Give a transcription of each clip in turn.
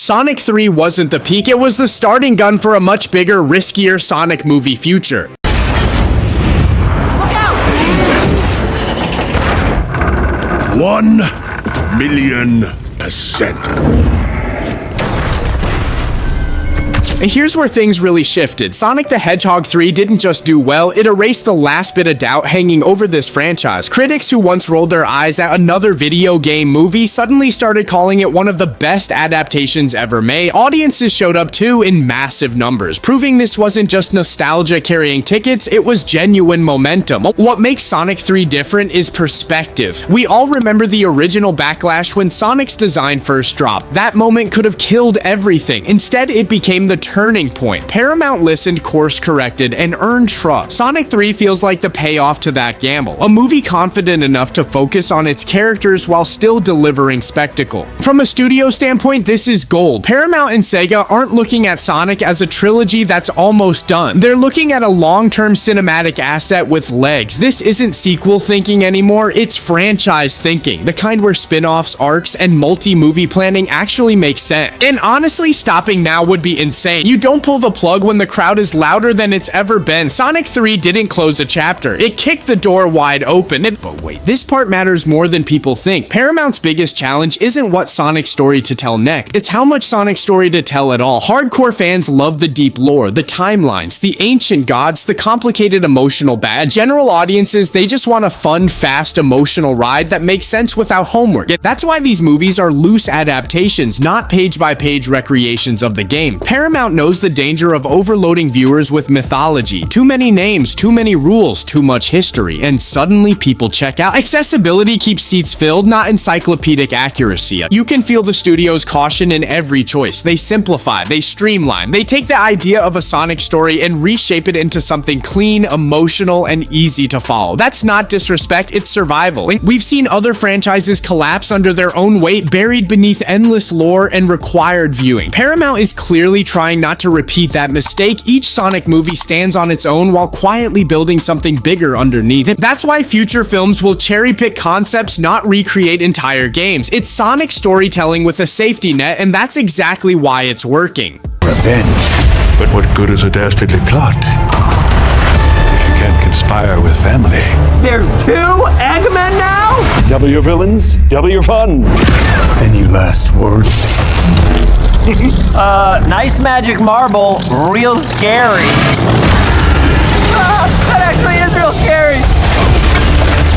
Sonic 3 wasn't the peak, it was the starting gun for a much bigger, riskier Sonic movie future. Look out! 1,000,000%. And here's where things really shifted. Sonic the Hedgehog 3 didn't just do well, it erased the last bit of doubt hanging over this franchise. Critics who once rolled their eyes at another video game movie suddenly started calling it one of the best adaptations ever made. Audiences showed up too in massive numbers, proving this wasn't just nostalgia carrying tickets, it was genuine momentum. What makes Sonic 3 different is perspective. We all remember the original backlash when Sonic's design first dropped. That moment could have killed everything. Instead, it became the turning point. Paramount listened, course corrected, and earned trust. Sonic 3 feels like the payoff to that gamble. A movie confident enough to focus on its characters while still delivering spectacle. From a studio standpoint, this is gold. Paramount and Sega aren't looking at Sonic as a trilogy that's almost done. They're looking at a long-term cinematic asset with legs. This isn't sequel thinking anymore, it's franchise thinking. The kind where spin-offs, arcs, and multi-movie planning actually make sense. And honestly, stopping now would be insane. You don't pull the plug when the crowd is louder than it's ever been. Sonic 3 didn't close a chapter. It kicked the door wide open. But wait, this part matters more than people think. Paramount's biggest challenge isn't what Sonic story to tell next. It's how much Sonic story to tell at all. Hardcore fans love the deep lore, the timelines, the ancient gods, the complicated emotional bad. General audiences, they just want a fun, fast, emotional ride that makes sense without homework. That's why these movies are loose adaptations, not page-by-page recreations of the game. Paramount knows the danger of overloading viewers with mythology. Too many names, too many rules, too much history, and suddenly people check out. Accessibility keeps seats filled, not encyclopedic accuracy. You can feel the studio's caution in every choice. They simplify, they streamline, they take the idea of a Sonic story and reshape it into something clean, emotional, and easy to follow. That's not disrespect, it's survival. We've seen other franchises collapse under their own weight, buried beneath endless lore and required viewing. Paramount is clearly trying not to repeat that mistake. Each Sonic movie stands on its own while quietly building something bigger underneath it. That's why future films will cherry-pick concepts, not recreate entire games. It's Sonic storytelling with a safety net, and that's exactly why it's working. Revenge. But what good is a dastardly plot if you can't conspire with family? There's 2 Eggman now? Double your villains, double your fun. Any last words? Nice magic marble, real scary. That actually is real scary.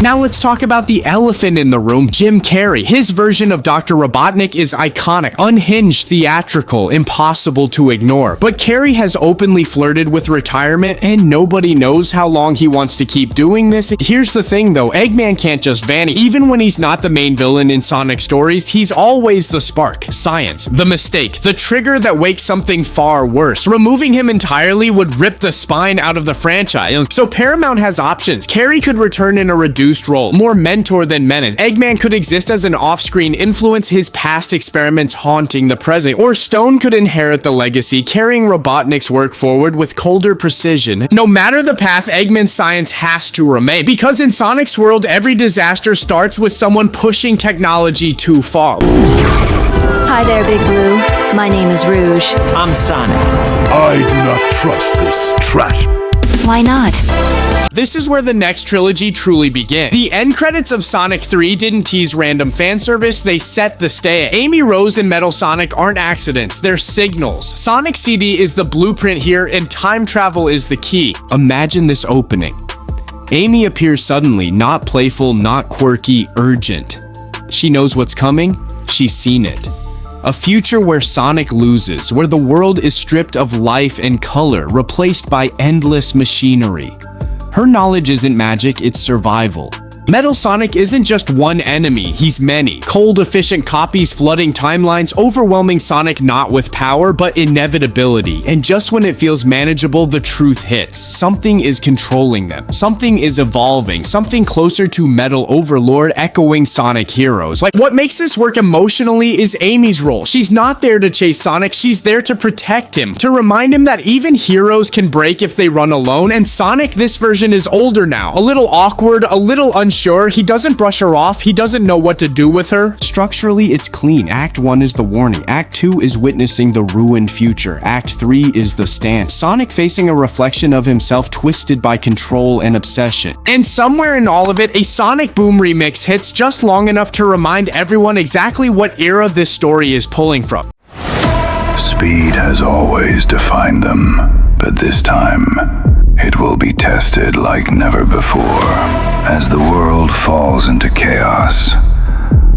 Now let's talk about the elephant in the room, Jim Carrey. His version of Dr. Robotnik is iconic, unhinged, theatrical, impossible to ignore. But Carrey has openly flirted with retirement, and nobody knows how long he wants to keep doing this. Here's the thing though, Eggman can't just vanish. Even when he's not the main villain in Sonic stories, he's always the spark, science, the mistake, the trigger that wakes something far worse. Removing him entirely would rip the spine out of the franchise. So Paramount has options. Carrey could return in a reduced role, more mentor than menace. Eggman could exist as an off-screen influence, his past experiments haunting the present. Or Stone could inherit the legacy, carrying Robotnik's work forward with colder precision. No matter the path, Eggman's science has to remain, because in Sonic's world, every disaster starts with someone pushing technology too far. Hi there, Big Blue. My name is Rouge. I'm Sonic. I do not trust this trash. Why not? This is where the next trilogy truly begins. The end credits of Sonic 3 didn't tease random fan service, they set the stage. Amy Rose and Metal Sonic aren't accidents, they're signals. Sonic CD is the blueprint here, and time travel is the key. Imagine this opening. Amy appears suddenly, not playful, not quirky, urgent. She knows what's coming, she's seen it. A future where Sonic loses, where the world is stripped of life and color, replaced by endless machinery. Her knowledge isn't magic, it's survival. Metal Sonic isn't just one enemy, he's many. Cold, efficient copies flooding timelines, overwhelming Sonic not with power, but inevitability. And just when it feels manageable, the truth hits. Something is controlling them. Something is evolving. Something closer to Metal Overlord, echoing Sonic heroes. Like, what makes this work emotionally is Amy's role. She's not there to chase Sonic, she's there to protect him. To remind him that even heroes can break if they run alone, and Sonic, this version, is older now. A little awkward, a little unsure, unsure, he doesn't brush her off, he doesn't know what to do with her. Structurally, it's clean. Act 1 is the warning. Act 2 is witnessing the ruined future. Act 3 is the stance. Sonic facing a reflection of himself twisted by control and obsession. And somewhere in all of it, a Sonic Boom remix hits just long enough to remind everyone exactly what era this story is pulling from. Speed has always defined them, but this time, it will be tested like never before. As the world falls into chaos,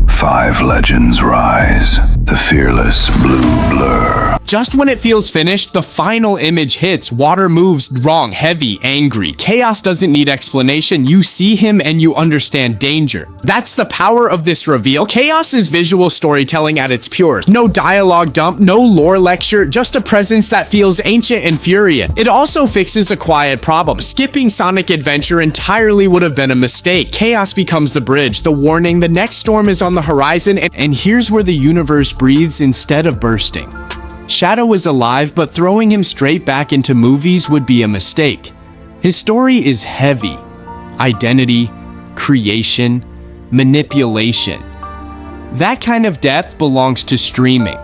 5 legends rise. The fearless blue blur. Just when it feels finished, the final image hits. Water moves wrong, heavy, angry. Chaos doesn't need explanation. You see him and you understand danger. That's the power of this reveal. Chaos is visual storytelling at its purest. No dialogue dump, no lore lecture, just a presence that feels ancient and furious. It also fixes a quiet problem. Skipping Sonic Adventure entirely would have been a mistake. Chaos becomes the bridge, the warning, the next storm is on the horizon, and here's where the universe breathes instead of bursting. Shadow is alive, but throwing him straight back into movies would be a mistake. His story is heavy. Identity, creation, manipulation. That kind of depth belongs to streaming.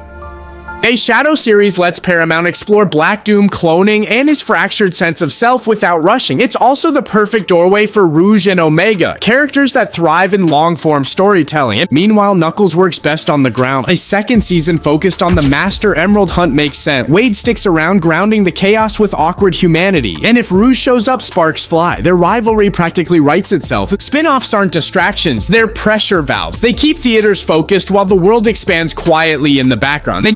A Shadow series lets Paramount explore Black Doom, cloning, and his fractured sense of self without rushing. It's also the perfect doorway for Rouge and Omega, characters that thrive in long-form storytelling. Meanwhile, Knuckles works best on the ground. A second season focused on the Master Emerald hunt makes sense. Wade sticks around, grounding the chaos with awkward humanity. And if Rouge shows up, sparks fly. Their rivalry practically writes itself. Spin-offs aren't distractions, they're pressure valves. They keep theaters focused while the world expands quietly in the background.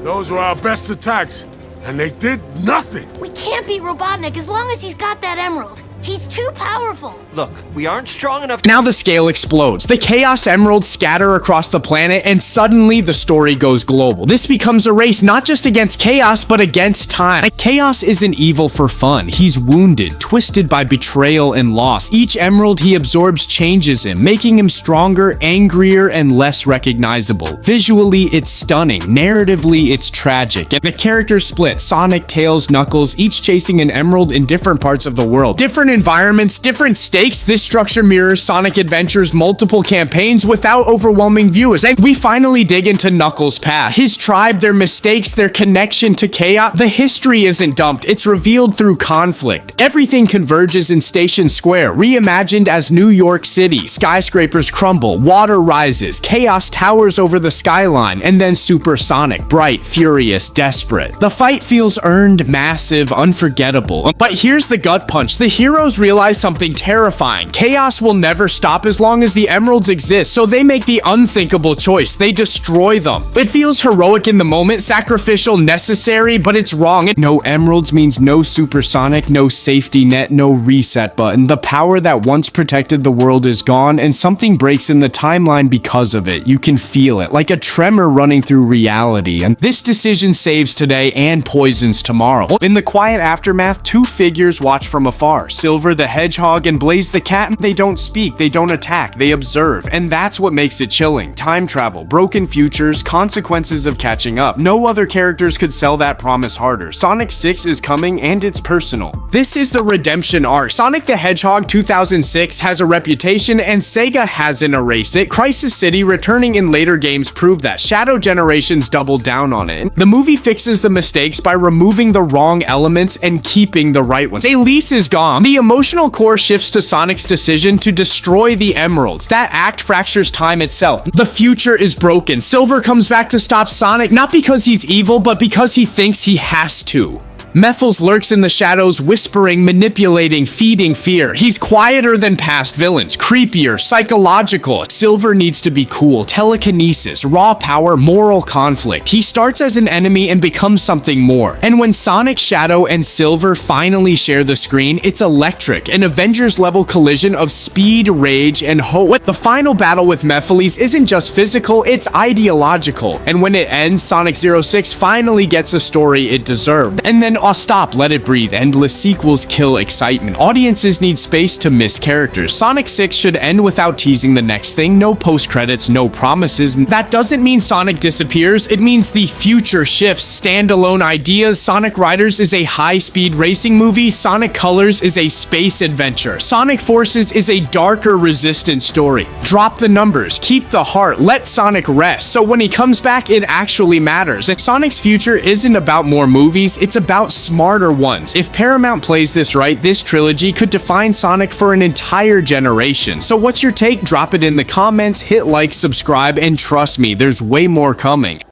Those were our best attacks, and they did nothing. We can't beat Robotnik as long as he's got that emerald. He's too powerful. Look, we aren't strong enough. Now the scale explodes. The Chaos Emeralds scatter across the planet, and suddenly the story goes global. This becomes a race not just against chaos, but against time. Chaos isn't evil for fun. He's wounded, twisted by betrayal and loss. Each emerald he absorbs changes him, making him stronger, angrier, and less recognizable. Visually, it's stunning. Narratively, it's tragic. And the characters split. Sonic, Tails, Knuckles, each chasing an emerald in different parts of the world. Different environments, different stakes. This structure mirrors Sonic Adventure's multiple campaigns without overwhelming viewers. And we finally dig into Knuckles' path. His tribe, their mistakes, their connection to chaos. The history isn't dumped, it's revealed through conflict. Everything converges in Station Square, reimagined as New York City. Skyscrapers crumble, water rises, chaos towers over the skyline, and then supersonic, bright, furious, desperate. The fight feels earned, massive, unforgettable. But here's the gut punch. The heroes realize something terrifying. Chaos will never stop as long as the emeralds exist, so they make the unthinkable choice. They destroy them. It feels heroic in the moment, sacrificial, necessary, but it's wrong. No emeralds means no supersonic, no safety net, no reset button. The power that once protected the world is gone, and something breaks in the timeline because of it. You can feel it, like a tremor running through reality, and this decision saves today and poisons tomorrow. In the quiet aftermath, 2 figures watch from afar. Silver the Hedgehog and Blaze the Cat. They don't speak, they don't attack, they observe, and that's what makes it chilling. Time travel, broken futures, consequences of catching up. No other characters could sell that promise harder. Sonic 6 is coming, and it's personal. This is the redemption arc. Sonic the Hedgehog 2006 has a reputation, and Sega hasn't erased it. Crisis City returning in later games proved that. Shadow Generations doubled down on it. The movie fixes the mistakes by removing the wrong elements and keeping the right ones. Elise is gone. The emotional core shifts to Sonic's decision to destroy the emeralds. That act fractures time itself. The future is broken. Silver comes back to stop Sonic, not because he's evil, but because he thinks he has to. Mephiles lurks in the shadows, whispering, manipulating, feeding fear. He's quieter than past villains, creepier, psychological. Silver needs to be cool, telekinesis, raw power, moral conflict. He starts as an enemy and becomes something more. And when Sonic, Shadow, and Silver finally share the screen, it's electric, an Avengers-level collision of speed, rage, and hope. The final battle with Mephiles isn't just physical, it's ideological. And when it ends, Sonic 06 finally gets a story it deserved. And then stop, let it breathe. Endless sequels kill excitement. Audiences need space to miss characters. Sonic 6 should end without teasing the next thing. No post-credits, no promises. That doesn't mean Sonic disappears. It means the future shifts. Standalone ideas. Sonic Riders is a high-speed racing movie. Sonic Colors is a space adventure. Sonic Forces is a darker resistance story. Drop the numbers. Keep the heart. Let Sonic rest. So when he comes back, it actually matters. And Sonic's future isn't about more movies. It's about smarter ones. If Paramount plays this right, this trilogy could define Sonic for an entire generation. So what's your take? Drop it in the comments, hit like, subscribe, and trust me, there's way more coming.